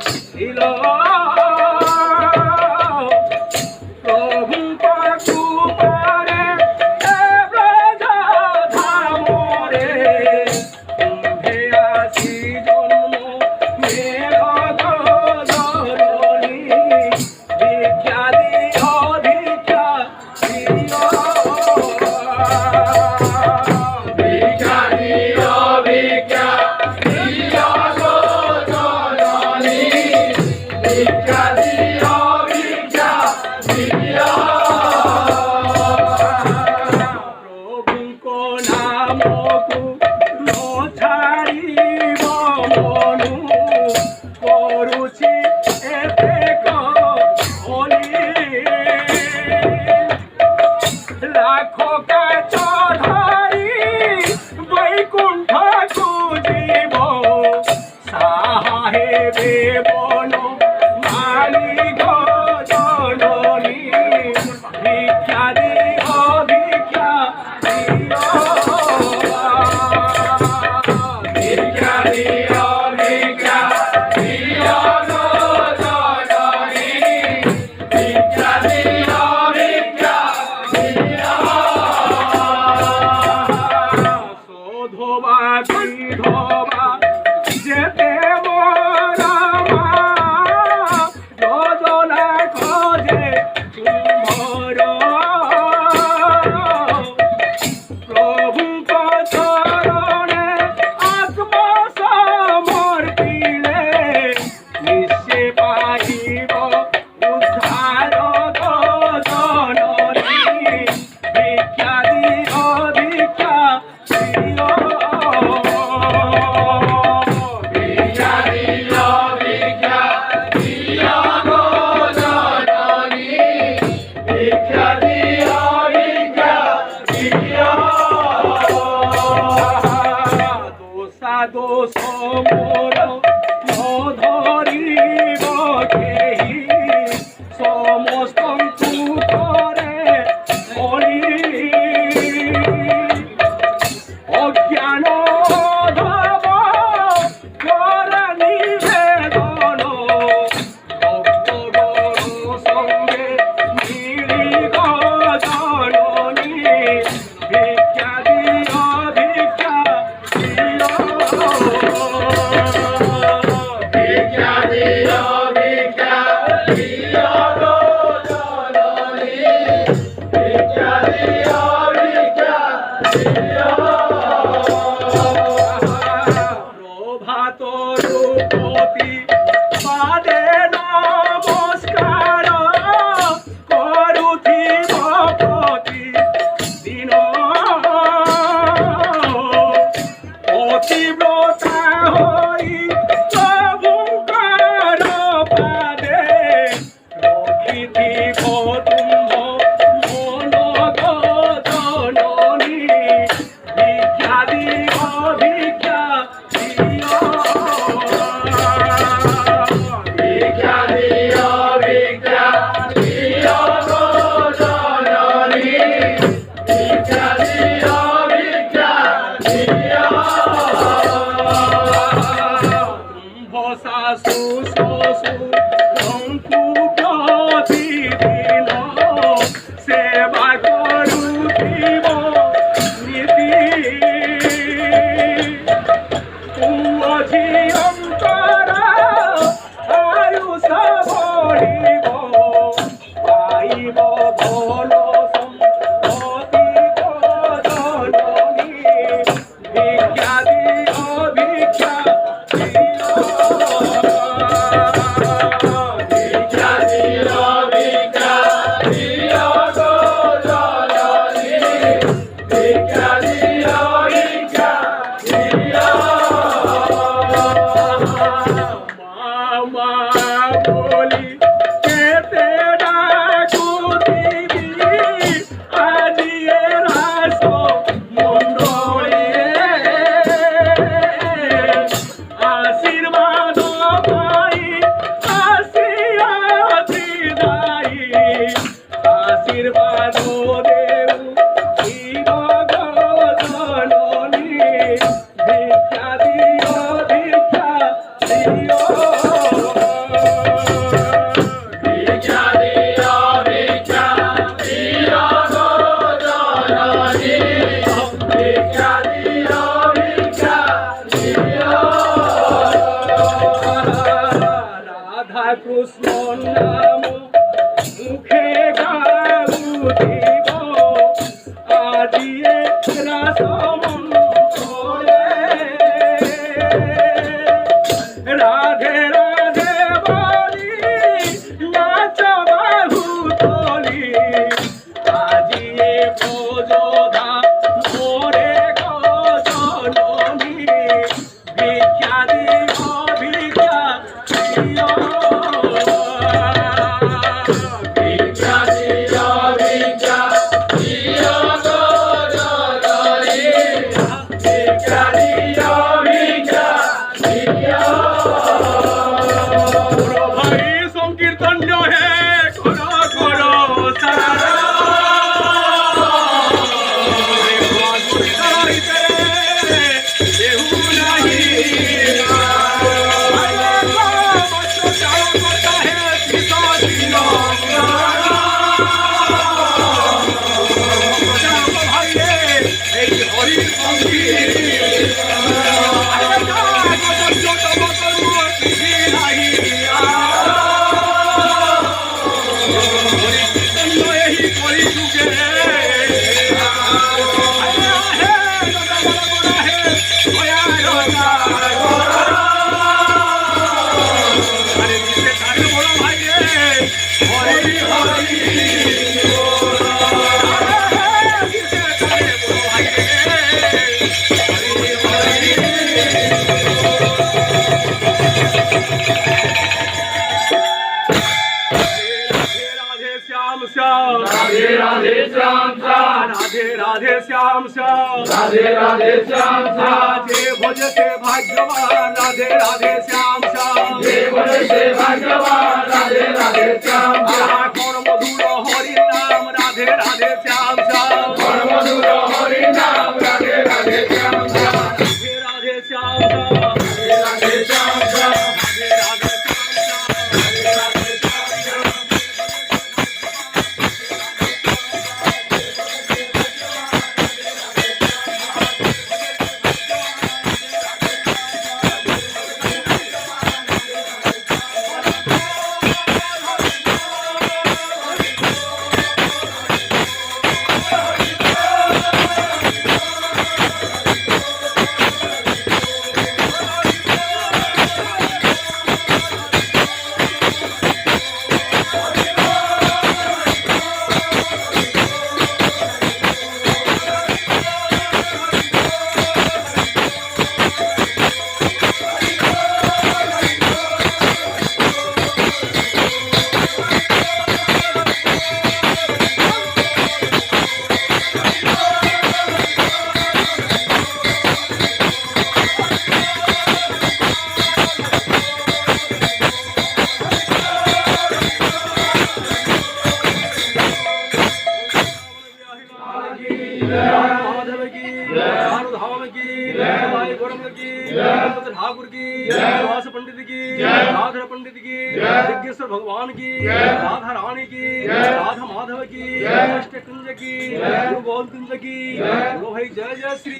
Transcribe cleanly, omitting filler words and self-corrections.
ছিল প্রভুঙ্কর কৃপারে এ ব্রজ ধামরে কুম্ভে আসি জন্ম মের ধরণী ভিক্ষা দিও ভিক্ষা দিও ভিক্ষা দিও ভিক্ষা দিও গো জননী ভিক্ষা দিও ভিক্ষা দিও প্রভুঙ্ক নামকু ন ছাড়িব মনু କରୁଛି ଏତେ କଲି ଲାଖ କାଚ ଧରି ବୈକୁଣ୍ଠକୁ ଯିବ ସାହା ହେବେ ବନ ମାଲିକ ଜନନୀ ଭିକ୍ଷା ଦିଅ ଭିକ୍ଷା ଦିଅ ଭିକ୍ଷା ଦିଅ ଭିକ୍ଷା ଦିଅ ଗো ଜନନୀ ଭିକ୍ଷା ଦିଅ ଭିକ୍ଷା ଦିଅ শোধবা বিধবা যেতে মরমা যোজনা খোঁজে কুম্ভর প্রভুঙ্ক চরণে আত্মসমর্পিলে নিশ্চে পাইব উদ্ধার গো জননী ভিক্ষা দিও ভিক্ষা দিও ভিক্ষা দিও ভিক্ষা দিও গো জননী ভিক্ষা দিও ভিক্ষা দিও দোষা দোষ মোর ন ধরিব কেহি সমস্তଙ୍କୁ করে মরি অজ্ঞান ধব কর নিবেদন ভক্তগণ সঙ্গে মিলি গো জননী ভিক্ষা দিও ভিক্ষা দিও ভিক্ষা দিও ভিক্ষা দিও গো জননী ভিক্ষা দিও ভিক্ষা দিও প্রভাত রূপতি পাদে নমস্কার করুথিব প্রতি দিন অতিব্রতা হই প্রভুঙ্কর পাদে রখিথিব তুম্ভ মন গো জননী ভিক্ষা দিও ভিক্ষা দিও ভিক্ষা দিও ভিক্ষা দিও গো জননী ভিক্ষা দিও ভিক্ষা দিও কুম্ভ শাশু শ্বশু শঙ্কু প্রতিদিন সেবা করুথিব নীতি ঝিয়ঙ্কর আয়ুষ বঢ়িব পাইব ধন সম্পত্তি গো জননী ভিক্ষা দিও ভিক্ষা দিও ভিক্ষা দিও ভিক্ষা দিও গো জননী ভিক্ষা দিও ভিক্ষা দিও মামা বলি কেতে ডাকুথিবি আজি এ রাস মণ্ডলে আশীর্বাদ পাই আসিয়াছি দাই আশীর্বাদ দেউ শিব গো জননী ভিক্ষা দিও ভিক্ষা দিও রাধা কৃষ্ণ নাম মুখে গাউতিব আজিয়ে রাস মন্ত্রে রাধে রাধে বলি নাচ বাহু তলি আজিয়ে প্রযোধা মোরে গজননী ভিক্ষা দিব ভিক্ষা দিও ভিক্ষা দিও ভিক্ষা দিও গো জননী ভিক্ষা দিও ভিক্ষা দিও বড় ভাই সংকীর্তন হে করো করো সারা राधे राधे श्याम श्याम राधे राधे श्याम श्याम राधे राधे श्याम श्याम जे भज से भाग्यवान राधे राधे श्याम श्याम जे भज से भाग्यवान राधे राधे श्याम श्याम कौन मधुर हरि नाम राधे राधे श्याम श्याम कौन मधुर हरि नाम राधे राधे श्याम श्याम राधे राधे श्याम श्याम राधे राधे श्याम श्याम राधे राधे ठाकुर की व्यास पंडित की राधा पंडित की यज्ञेश्वर भगवान की राधा रानी की राधा माधव की अष्टकुंज की गुरु गोविंद कुंज की गुरु भाई जय जय श्री